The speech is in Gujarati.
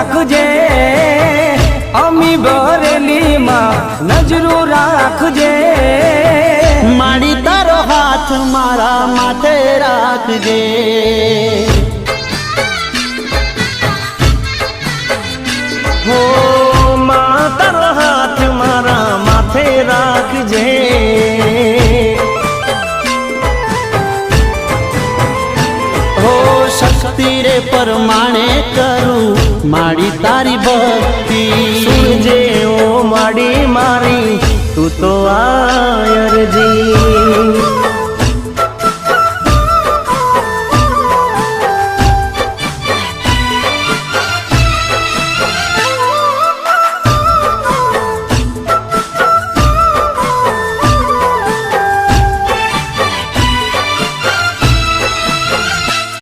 રાખજે અમી બરેલી માં નજરું રાખજે માડી તારો હાથ મારા માથે રાખજે હો માં તારો હાથ મારા માથે રાખજે હો શક્તિ રે પરમાણે કરું માડી તારી ભક્તિ સુનજે ઓ માડી મારી તું તો આયરજી